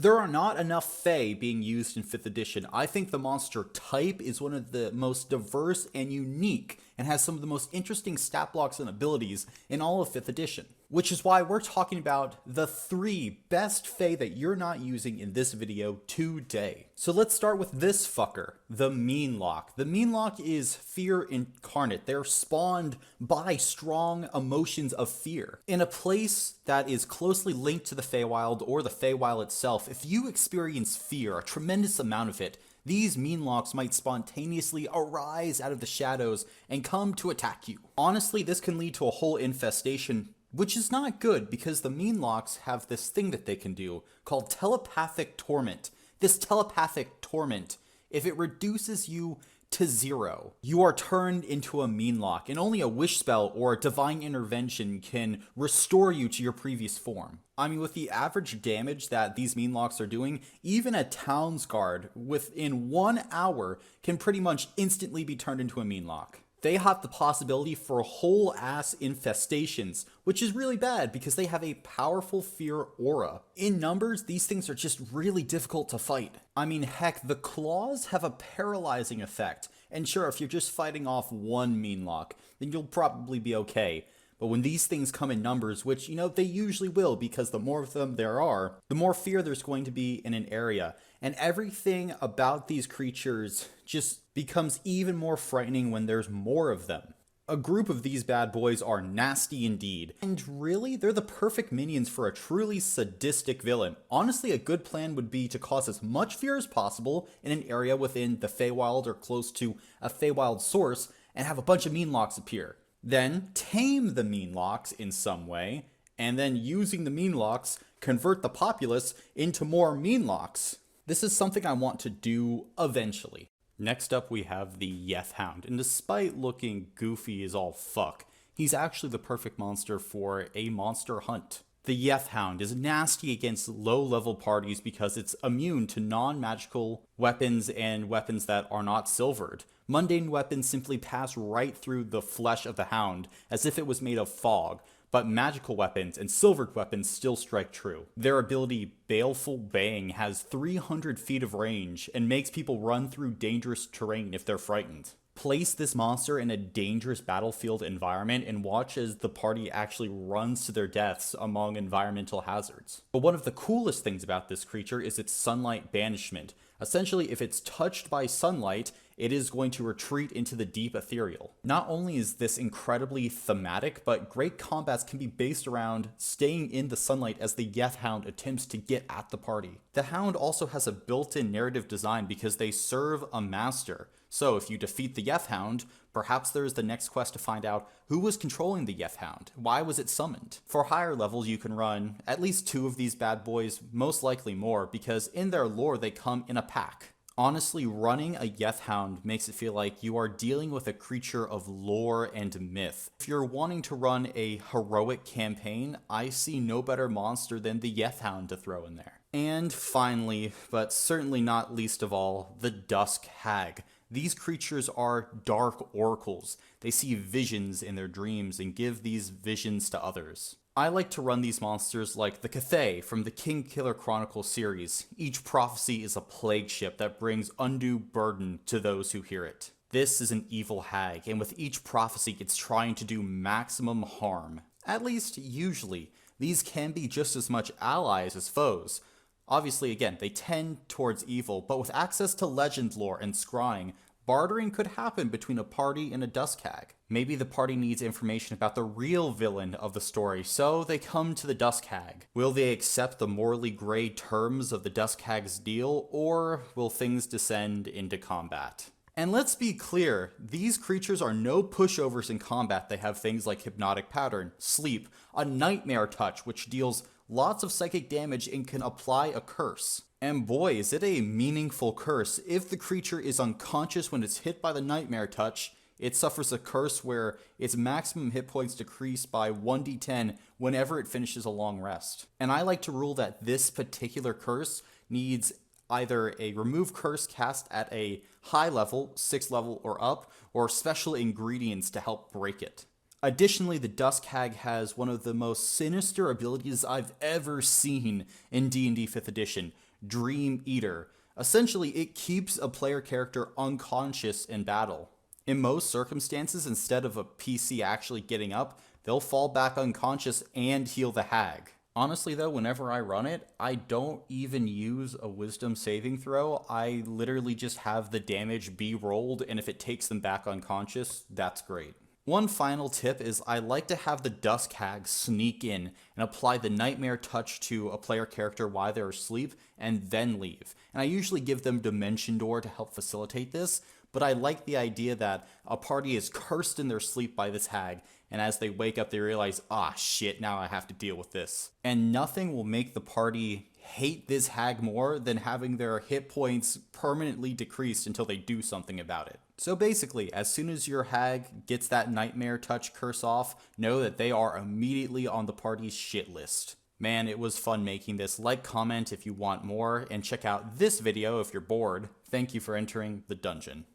There are not enough Fae being used in 5th edition. I think the monster type is one of the most diverse and unique, and has some of the most interesting stat blocks and abilities in all of 5th edition. Which is why we're talking about the 3 best Fae that you're not using in this video today. So let's start with this fucker, the Meanlock. The Meanlock is fear incarnate. They're spawned by strong emotions of fear. In a place that is closely linked to the Feywild or the Feywild itself, if you experience fear, a tremendous amount of it, these Meanlocks might spontaneously arise out of the shadows and come to attack you. Honestly, this can lead to a whole infestation, which is not good because the Meanlocks have this thing that they can do called Telepathic Torment. This Telepathic Torment, if it reduces you to 0, you are turned into a Meanlock, and only a wish spell or a divine intervention can restore you to your previous form. I mean, with the average damage that these Meanlocks are doing, even a Town's Guard within 1 hour can pretty much instantly be turned into a Meanlock. They have the possibility for whole ass infestations, which is really bad because they have a powerful fear aura. In numbers, these things are just really difficult to fight. I mean, heck, the claws have a paralyzing effect. And sure, if you're just fighting off one Meanlock, then you'll probably be okay. But when these things come in numbers, which, they usually will because the more of them there are, the more fear there's going to be in an area. And everything about these creatures just becomes even more frightening when there's more of them. A group of these bad boys are nasty indeed. And really, they're the perfect minions for a truly sadistic villain. Honestly, a good plan would be to cause as much fear as possible in an area within the Feywild or close to a Feywild source, and have a bunch of Meanlocks appear. Then tame the Meanlocks in some way, and then using the Meanlocks, convert the populace into more Meanlocks. This is something I want to do eventually. Next up we have the Yethound, and despite looking goofy as all fuck, he's actually the perfect monster for a monster hunt. The Yethound is nasty against low-level parties because it's immune to non-magical weapons and weapons that are not silvered. Mundane weapons simply pass right through the flesh of the hound as if it was made of fog, but magical weapons and silvered weapons still strike true. Their ability, Baleful Bang, has 300 feet of range and makes people run through dangerous terrain if they're frightened. Place this monster in a dangerous battlefield environment and watch as the party actually runs to their deaths among environmental hazards. But one of the coolest things about this creature is its sunlight banishment. Essentially, if it's touched by sunlight, it is going to retreat into the deep ethereal. Not only is this incredibly thematic, but great combats can be based around staying in the sunlight as the Yethound attempts to get at the party. The Hound also has a built-in narrative design because they serve a master. So if you defeat the Yethound, perhaps there is the next quest to find out who was controlling the Yethound, why was it summoned. For higher levels you can run at least 2 of these bad boys, most likely more, because in their lore they come in a pack. Honestly, running a Yethound makes it feel like you are dealing with a creature of lore and myth. If you're wanting to run a heroic campaign, I see no better monster than the Yethound to throw in there. And finally, but certainly not least of all, the Dusk Hag. These creatures are dark oracles. They see visions in their dreams and give these visions to others. I like to run these monsters like the Cathay from the Kingkiller Chronicles series. Each prophecy is a plague ship that brings undue burden to those who hear it. This is an evil hag, and with each prophecy it's trying to do maximum harm. At least, usually. These can be just as much allies as foes. Obviously, again, they tend towards evil, but with access to legend lore and scrying, bartering could happen between a party and a Dusk Hag. Maybe the party needs information about the real villain of the story, so they come to the Dusk Hag. Will they accept the morally gray terms of the Dusk Hag's deal, or will things descend into combat? And let's be clear, these creatures are no pushovers in combat. They have things like Hypnotic Pattern, Sleep, a Nightmare Touch, which deals lots of psychic damage and can apply a curse. And boy, is it a meaningful curse. If the creature is unconscious when it's hit by the Nightmare Touch, it suffers a curse where its maximum hit points decrease by 1d10 whenever it finishes a long rest. And I like to rule that this particular curse needs either a remove curse cast at a high level, 6th level or up, or special ingredients to help break it. Additionally, the Dusk Hag has one of the most sinister abilities I've ever seen in D&D 5th edition, Dream Eater. Essentially, it keeps a player character unconscious in battle. In most circumstances, instead of a PC actually getting up, they'll fall back unconscious and heal the hag. Honestly though, whenever I run it, I don't even use a wisdom saving throw. I literally just have the damage be rolled, and if it takes them back unconscious, that's great. One final tip is I like to have the Dusk Hag sneak in and apply the Nightmare Touch to a player character while they're asleep and then leave. And I usually give them Dimension Door to help facilitate this, but I like the idea that a party is cursed in their sleep by this hag, and as they wake up they realize, ah shit, now I have to deal with this. And nothing will make the party hate this hag more than having their hit points permanently decreased until they do something about it. So basically, as soon as your hag gets that Nightmare Touch curse off, know that they are immediately on the party's shit list. Man, it was fun making this. Like, comment if you want more, and check out this video if you're bored. Thank you for entering the dungeon.